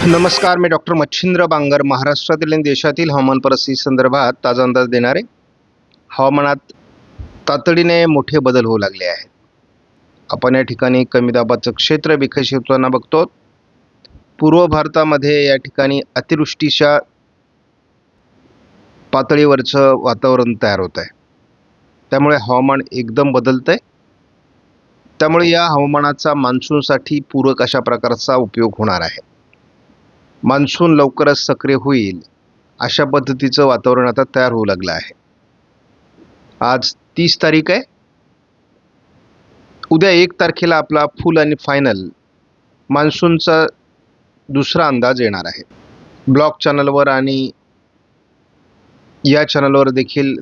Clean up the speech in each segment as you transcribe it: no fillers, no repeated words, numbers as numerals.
नमस्कार, मी डॉक्टर मच्छिंद्र बांगर महाराष्ट्रातील आणि देशातील हवामान परिस्थिती संदर्भात ताजा अंदाज देणारे. हवामानात तातडीने मोठे बदल होऊ लागले आहेत. आपण या ठिकाणी कमी दाबाचं क्षेत्र विकसित होताना बघतो. पूर्व भारतामध्ये या ठिकाणी अतिवृष्टीच्या पातळीवरचं वातावरण तयार होत आहे. त्यामुळे हवामान एकदम बदलतं आहे. त्यामुळे या हवामानाचा मान्सूनसाठी पूरक अशा प्रकारचा उपयोग होणार आहे. मान्सून लवकरच सक्रिय होईल अशा पद्धतीचं वातावरण आता तयार होऊ लागलं आहे. आज 30 तारीख आहे. उद्या 1 तारखेला आपला फुल आणि फायनल मान्सूनचा दुसरा अंदाज येणार आहे. ब्लॉग चॅनलवर आणि या चॅनलवर देखील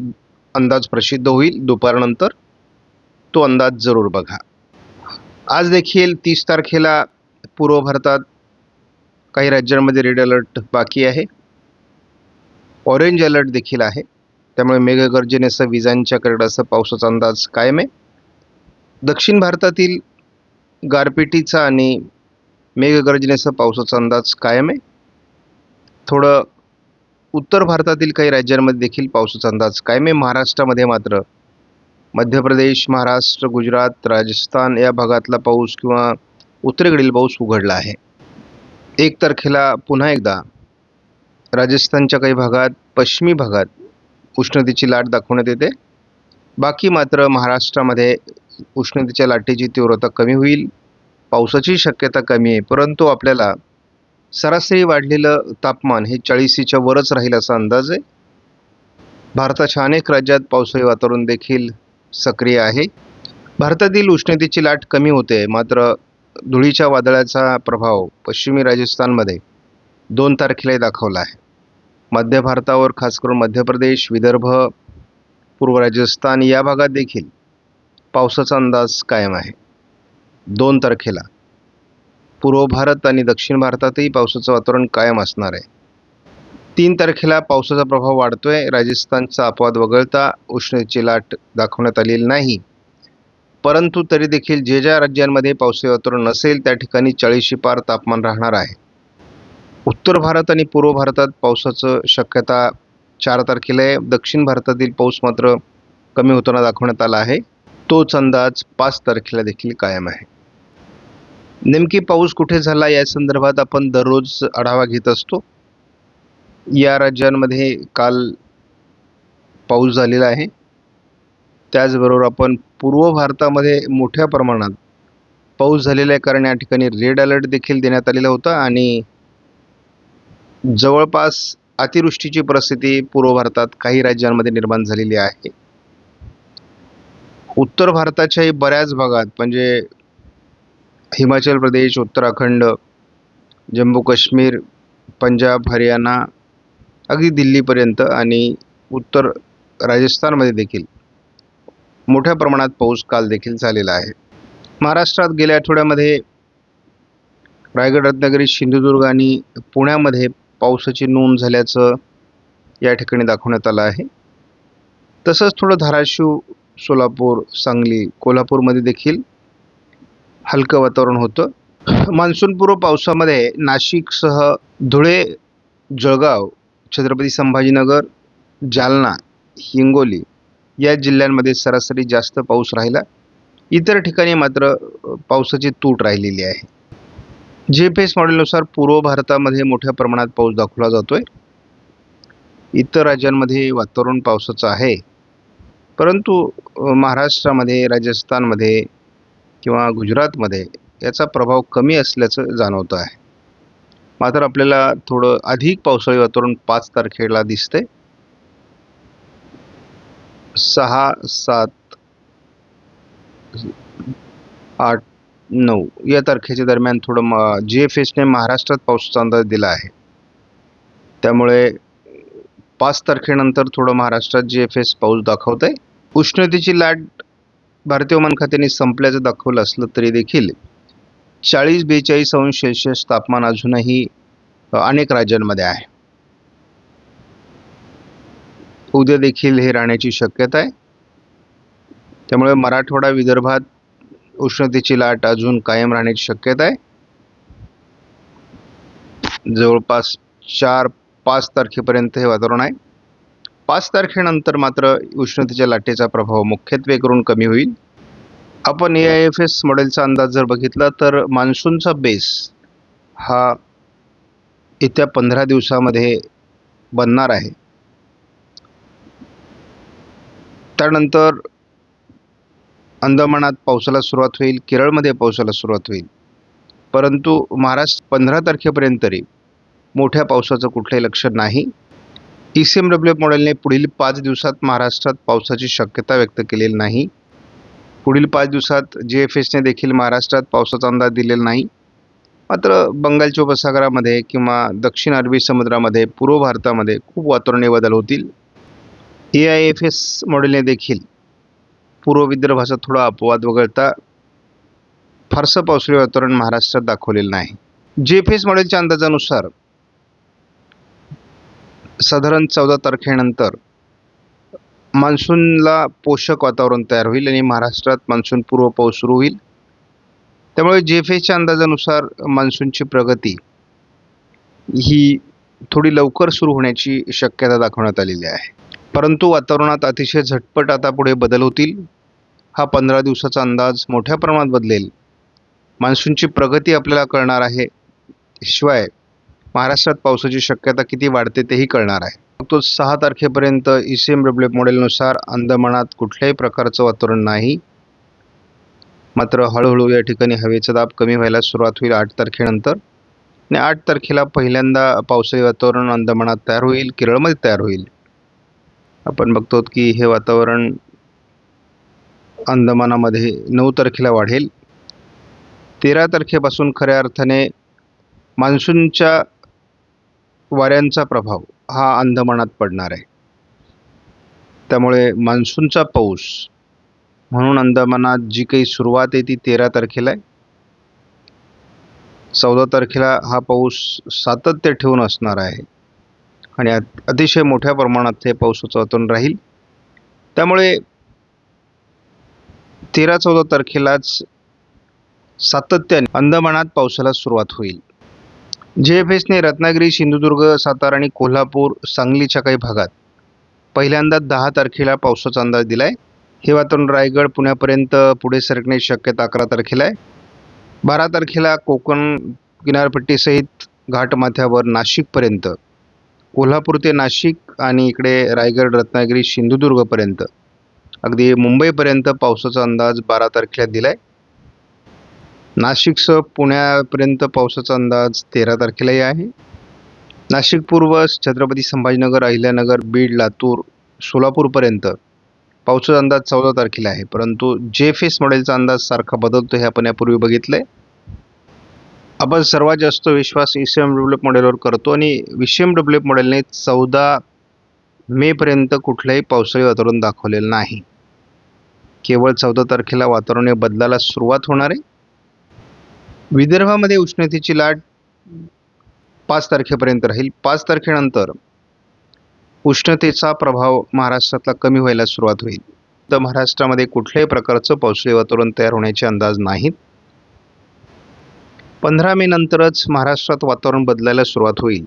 अंदाज प्रसिद्ध होईल दुपारनंतर. तो अंदाज जरूर बघा. आज देखील 30 तारखेला पूर्व भारतात काही राज्यांमध्ये रेड अलर्ट बाकी आहे. ऑरेंज अलर्ट देखील आहे. त्यामुळे मेघगर्जनेसह विजांच्या कडकडाटासह पावसाचा अंदाज कायम आहे. दक्षिण भारतातील गारपिटीचा आणि मेघगर्जनेसह पावसाचा अंदाज कायम आहे. थोडं उत्तर भारतातील काही राज्यांमध्ये देखील पावसाचा अंदाज कायम आहे. महाराष्ट्रामध्ये मात्र मध्य प्रदेश, महाराष्ट्र, गुजरात, राजस्थान या भागातला पाऊस किंवा उत्तरेकडील पाऊस उघडला आहे. 1 तारखेला पुन्हा एकदा राजस्थानच्या काही भागात, पश्चिमी भागात उष्णतेची लाट दाखवण्यात येते. बाकी मात्र महाराष्ट्रामध्ये उष्णतेच्या लाटेची तीव्रता कमी होईल. पावसाची शक्यता कमी आहे. परंतु आपल्याला सरासरी वाढलेलं तापमान हे 40च्या वरच राहील असा अंदाज आहे. भारताच्या अनेक राज्यात पावसाळी वातावरण देखील सक्रिय आहे. भारतातील उष्णतेची लाट कमी होते. मात्र धुळीच्या वादळाचा प्रभाव पश्चिमी राजस्थानमध्ये 2 तारखेला दाखवला आहे. मध्य भारतावर खास करून मध्य प्रदेश, विदर्भ, पूर्व राजस्थान या भागात देखील पावसाचा अंदाज कायम आहे. 2 तारखेला पूर्व भारत आणि दक्षिण भारतातही पावसाचं वातावरण कायम असणार आहे. 3 तारखेला पावसाचा प्रभाव वाढतोय. राजस्थानचा अपवाद वगळता उष्णतेची लाट दाखवण्यात आलेली नाही. परंतु तरी देखील ज्या राज्यांमध्ये पावसाळी वातावरण नसेल त्या ठिकाणी 40शी पार तापमान राहणार आहे. उत्तर भारत आणि पूर्व भारतात पावसाचं शक्यता 4 तारखेला आहे. दक्षिण भारतातील पाऊस मात्र कमी होताना दाखवण्यात आला आहे. तोच अंदाज 5 तारखेला देखील कायम आहे. नेमकी पाऊस कुठे झाला या संदर्भात आपण दररोज आढावा घेत असतो. या राज्यांमध्ये काल पाऊस झालेला आहे. त्याचबरोबर आपण पूर्व भारतामध्ये मोठ्या प्रमाणात पाऊस झालेला आहे, कारण या ठिकाणी रेड अलर्ट देखील देण्यात आलेला होता आणि जवळपास अतिवृष्टीची परिस्थिती पूर्व भारतात काही राज्यांमध्ये निर्माण झालेली आहे. उत्तर भारताच्याही बऱ्याच भागात म्हणजे हिमाचल प्रदेश, उत्तराखंड, जम्मू काश्मीर, पंजाब, हरियाणा, अगदी दिल्लीपर्यंत आणि उत्तर राजस्थानमध्ये देखील मोठ्या प्रमाणात पाऊस काल देखील झालेला आहे. महाराष्ट्रात गेल्या आठवड्यामध्ये रायगड, रत्नागिरी, सिंधुदुर्ग आणि पुण्यामध्ये पावसाची नोंद झाल्याचं या ठिकाणी दाखवण्यात आलं आहे. तसंच थोडं धाराशिव, सोलापूर, सांगली, कोल्हापूरमध्ये देखील हलकं वातावरण होतं. मान्सूनपूर्व पावसामध्ये नाशिकसह धुळे, जळगाव, छत्रपती संभाजीनगर, जालना, हिंगोली या जिल्ह्यांमध्ये सरासरी जास्त पाऊस राहिला. इतर ठिकाणी मात्र पावसाची तूट राहिलेली आहे. GPS मॉडेलनुसार पूर्व भारतामध्ये मोठ्या प्रमाणात पाऊस दाखवला जातोय. इतर राज्यांमध्ये वातावरण पावसाचं आहे, परंतु महाराष्ट्रामध्ये, राजस्थानमध्ये किंवा गुजरातमध्ये याचा प्रभाव कमी असल्याचं जाणवतं आहे. मात्र आपल्याला थोडं अधिक पावसाळी वातावरण 5 तारखेला दिसतंय. 6, 7, 8, 9 या तारखेच्या दरम्यान थोडं GFSने महाराष्ट्रात पावसाचा अंदाज दिला आहे. त्यामुळे 5 तारखेनंतर थोडं महाराष्ट्रात GFS पाऊस दाखवत आहे. उष्णतेची लाट भारतीय हवामान खात्याने संपल्याचं दाखवलं असलं तरी देखील 40-42 अंश सेल्सिअस तापमान अजूनही अनेक राज्यांमध्ये आहे. उद्या देखील हे राहण्याची शक्यता आहे. त्यामुळे मराठवाडा, विदर्भात उष्णतेची लाट अजून कायम राहण्याची शक्यता आहे. जवळपास 4-5 तारखेपर्यंत हे वातावरण आहे. 5 तारखेनंतर मात्र उष्णतेच्या लाटेचा प्रभाव मुख्यत्वे करून कमी होईल. आपण AIFS मॉडेलचा अंदाज जर बघितला तर मान्सूनचा बेस हा येत्या 15 दिवसामध्ये बनणार आहे. त्यानंतर अंदमानात पावसाला सुरुवात होईल, केरळमध्ये पावसाला सुरुवात होईल. परंतु महाराष्ट्र 15 तारखेपर्यंत तरी मोठ्या पावसाचं कुठलंही लक्षण नाही. ECMWF मॉडेलने पुढील 5 दिवसात महाराष्ट्रात पावसाची शक्यता व्यक्त केलेली नाही. पुढील 5 दिवसात GFSने देखील महाराष्ट्रात पावसाचा अंदाज दिलेला नाही. मात्र बंगालच्या उपसागरामध्ये किंवा दक्षिण अरबी समुद्रामध्ये, पूर्व भारतामध्ये खूप वातावरणीय बदल होतील. AIFS मॉडेलने देखील पूर्व विदर्भाचा थोडा अपवाद वगळता फारसं पावसाळी वातावरण महाराष्ट्रात दाखवलेलं नाही. GFS मॉडेलच्या अंदाजानुसार साधारण 14 तारखेनंतर मान्सूनला पोषक वातावरण तयार होईल आणि महाराष्ट्रात मान्सून पूर्व पाऊस सुरू होईल. त्यामुळे GFSच्या अंदाजानुसार मान्सूनची प्रगती ही थोडी लवकर सुरू होण्याची शक्यता दाखवण्यात आलेली आहे. परंतु वातावरणात अतिशय झटपट आता पुढे बदल होतील. हा 15 दिवसाचा अंदाज मोठ्या प्रमाणात बदलेल. मान्सूनची प्रगती आपल्याला कळणार आहे. शिवाय महाराष्ट्रात पावसाची शक्यता किती वाढते तेही कळणार आहे. तो 6 तारखेपर्यंत ECMWF मॉडेलनुसार अंदमानात कुठल्याही प्रकारचं वातावरण नाही. मात्र हळूहळू या ठिकाणी हवेचा दाब कमी व्हायला सुरुवात होईल 8 तारखेनंतर. आणि 8 तारखेला पहिल्यांदा पावसाळी वातावरण अंदमानात तयार होईल, केरळमध्ये तयार होईल. आपण बघतो की हे वातावरण अंदमानामध्ये 9 तारखेला वाढेल. 13 तारखेपासून खऱ्या अर्थाने मान्सूनच्या वाऱ्यांचा प्रभाव हा अंदमानात पडणार आहे. त्यामुळे मान्सूनचा पाऊस म्हणून अंदमानात जी काही सुरुवात आहे ती 13 तारखेला आहे. 14 तारखेला हा पाऊस सातत्य ठेवून असणार आहे आणि अतिशय मोठ्या प्रमाणात हे पावसाचं वातावरण राहील. त्यामुळे 13-14 तारखेलाच सातत्याने अंदमानात पावसाला सुरुवात होईल. GFSने रत्नागिरी, सिंधुदुर्ग, सातारा आणि कोल्हापूर, सांगलीच्या काही भागात पहिल्यांदा 10 तारखेला पावसाचा अंदाज दिला आहे. हे वातावरण रायगड, पुण्यापर्यंत पुढे सरकण्याची शक्यता 11 तारखेला आहे. 12 तारखेला कोकण किनारपट्टीसहित घाटमाथ्यावर नाशिकपर्यंत, कोल्हापूर ते नाशिक आणि इकडे रायगड, रत्नागिरी, सिंधुदुर्गपर्यंत, अगदी मुंबईपर्यंत पावसाचा अंदाज 12 तारखेला दिला आहे. नाशिकसह पुण्यापर्यंत पावसाचा अंदाज 13 तारखेलाही आहे. नाशिक पूर्व, छत्रपती संभाजीनगर, अहिल्यानगर, बीड, लातूर, सोलापूरपर्यंत पावसाचा अंदाज 14 तारखेला आहे. परंतु GFS मॉडेलचा अंदाज सारखा बदलतो हे आपण यापूर्वी बघितलंय. आपण सर्वात जास्त विश्वास ECMWF मॉडेलवर करतो आणि ECMWF मॉडेलने 14 मेपर्यंत कुठलंही पावसाळी वातावरण दाखवलेलं नाही. केवळ 14 तारखेला वातावरण बदलायला सुरुवात होणार आहे. विदर्भामध्ये उष्णतेची लाट 5 तारखेपर्यंत राहील. 5 तारखेनंतर उष्णतेचा प्रभाव महाराष्ट्रातला कमी व्हायला सुरुवात होईल. तर महाराष्ट्रामध्ये कुठल्याही प्रकारचं पावसाळी वातावरण तयार होण्याचे अंदाज नाहीत. 15 मे नंतरच महाराष्ट्रात वातावरण बदलायला सुरुवात होईल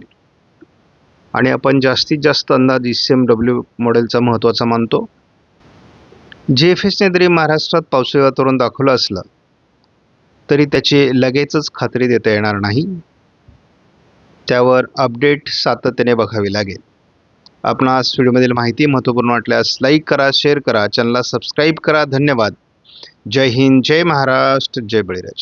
आणि आपण जास्तीत जास्त अंदाज ECMWF मॉडेलचा महत्त्वाचा मानतो. GFSने जरी महाराष्ट्रात पावसाळी वातावरण दाखवलं असलं तरी त्याची लगेचच खात्री देता येणार नाही. त्यावर अपडेट सातत्याने बघावी लागेल. आपणास व्हिडिओमधील माहिती महत्त्वपूर्ण वाटल्यास लाईक करा, शेअर करा, चॅनलला सबस्क्राईब करा. धन्यवाद. जय हिंद, जय महाराष्ट्र, जय बळीराजा.